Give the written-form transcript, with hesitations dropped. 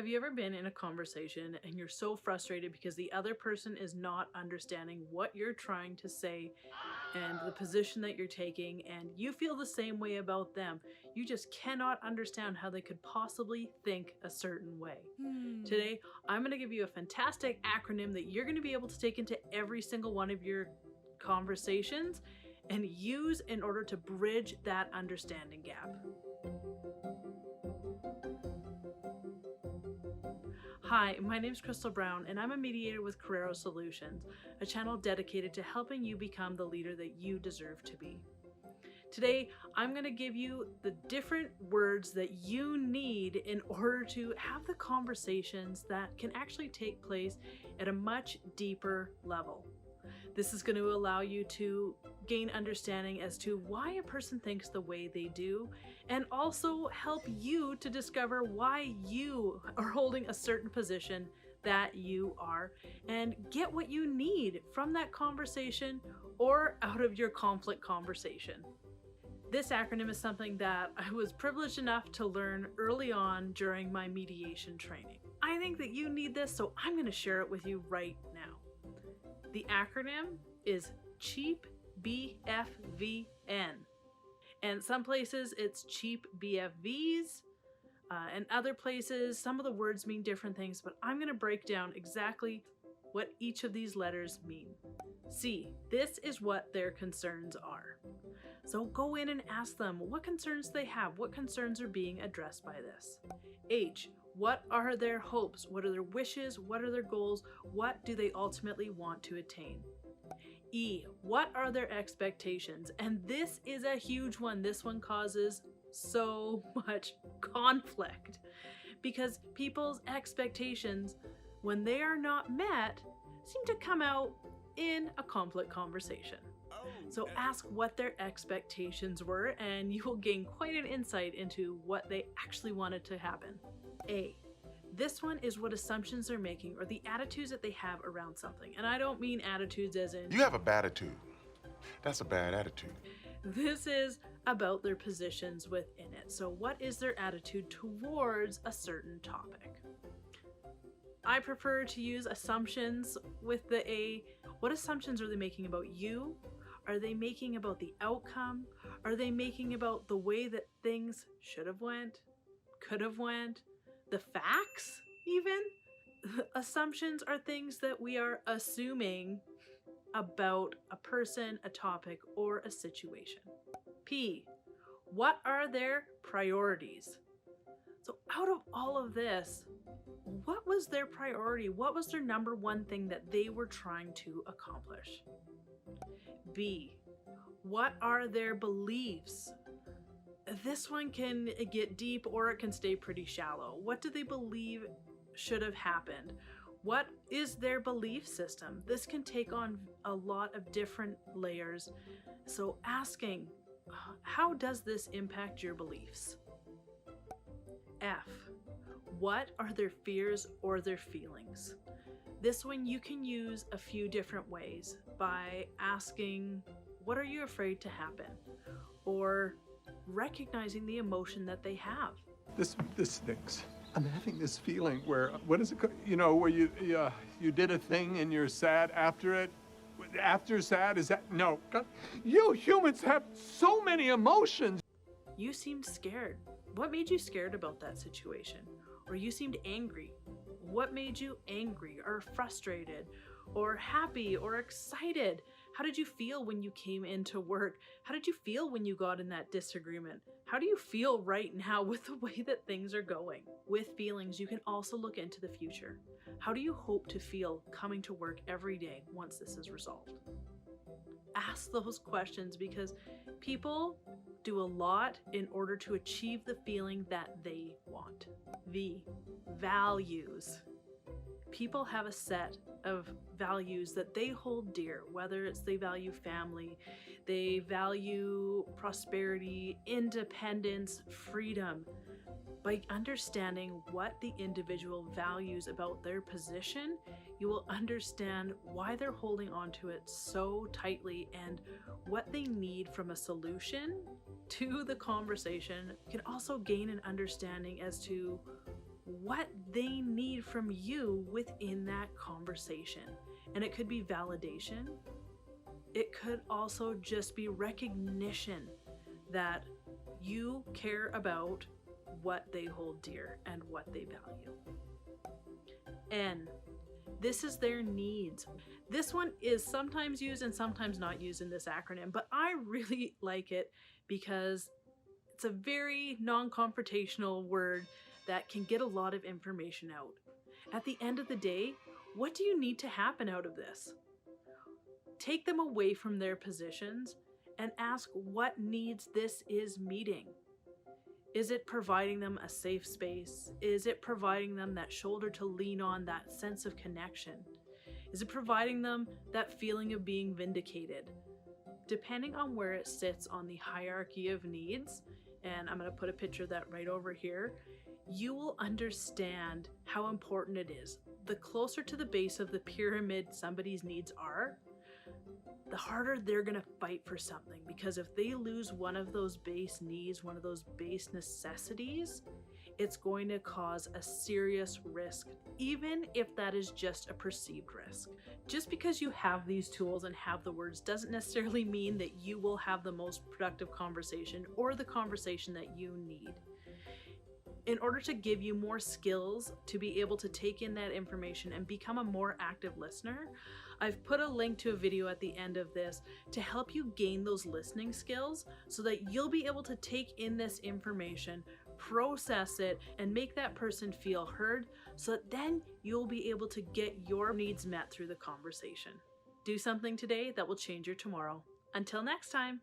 Have you ever been in a conversation and you're so frustrated because the other person is not understanding what you're trying to say and the position that you're taking, and you feel the same way about them? You just cannot understand how they could possibly think a certain way. Today, I'm going to give you a fantastic acronym that you're going to be able to take into every single one of your conversations and use in order to bridge that understanding gap. Hi, my name is Crystal Brown, and I'm a mediator with Korero Solutions, a channel dedicated to helping you become the leader that you deserve to be. Today, I'm going to give you the different words that you need in order to have the conversations that can actually take place at a much deeper level. This is going to allow you to gain understanding as to why a person thinks the way they do, and also help you to discover why you are holding a certain position that you are, and get what you need from that conversation or out of your conflict conversation. This acronym is something that I was privileged enough to learn early on during my mediation training. I think that you need this, so I'm going to share it with you right now. The acronym is CHEAPBFVN, and some places it's CHEAPBFVs, and other places some of the words mean different things, but I'm going to break down exactly what each of these letters mean. C, this is what their concerns are. So go in and ask them what concerns they have, what concerns are being addressed by this. H, what are their hopes? What are their wishes? What are their goals? What do they ultimately want to attain? E, what are their expectations? And this is a huge one. This one causes so much conflict because people's expectations, when they are not met, seem to come out in a conflict conversation. So ask what their expectations were, and you will gain quite an insight into what they actually wanted to happen. A, this one is what assumptions they're making or the attitudes that they have around something. And I don't mean attitudes as in, you have a bad attitude. That's a bad attitude. This is about their positions within it. So what is their attitude towards a certain topic? I prefer to use assumptions with the A. What assumptions are they making about you? Are they making about the outcome? Are they making about the way that things should have went, could have went, the facts even? Assumptions are things that we are assuming about a person, a topic, or a situation. P, what are their priorities? So out of all of this, what was their priority? What was their number one thing that they were trying to accomplish? B, what are their beliefs? This one can get deep or it can stay pretty shallow. What do they believe should have happened? What is their belief system? This can take on a lot of different layers. So asking, how does this impact your beliefs? F, what are their fears or their feelings? This one you can use a few different ways by asking, what are you afraid to happen? Or recognizing the emotion that they have. This stinks. I'm having this feeling where, what is it, where you did a thing and you're sad after it? After sad, is that, no. God, you humans have so many emotions. You seemed scared. What made you scared about that situation? Or you seemed angry. What made you angry or frustrated or happy or excited? How did you feel when you came into work? How did you feel when you got in that disagreement? How do you feel right now with the way that things are going? With feelings, you can also look into the future. How do you hope to feel coming to work every day once this is resolved? Ask those questions because people do a lot in order to achieve the feeling that they want. V, values. People have a set of values that they hold dear, whether it's they value family, they value prosperity, independence, freedom. By understanding what the individual values about their position, you will understand why they're holding on to it so tightly and what they need from a solution to the conversation. You can also gain an understanding as to what they need from you within that conversation. And it could be validation. It could also just be recognition that you care about what they hold dear and what they value. N, this is their needs. This one is sometimes used and sometimes not used in this acronym, but I really like it because it's a very non-confrontational word that can get a lot of information out. At the end of the day, what do you need to happen out of this? Take them away from their positions and ask what needs this is meeting. Is it providing them a safe space? Is it providing them that shoulder to lean on, that sense of connection? Is it providing them that feeling of being vindicated? Depending on where it sits on the hierarchy of needs, and I'm going to put a picture of that right over here, you will understand how important it is. The closer to the base of the pyramid somebody's needs are, the harder they're going to fight for something, because if they lose one of those base needs, one of those base necessities, it's going to cause a serious risk, even if that is just a perceived risk. Just because you have these tools and have the words doesn't necessarily mean that you will have the most productive conversation or the conversation that you need. In order to give you more skills to be able to take in that information and become a more active listener, I've put a link to a video at the end of this to help you gain those listening skills so that you'll be able to take in this information, process it, and make that person feel heard, so that then you'll be able to get your needs met through the conversation. Do something today that will change your tomorrow. Until next time.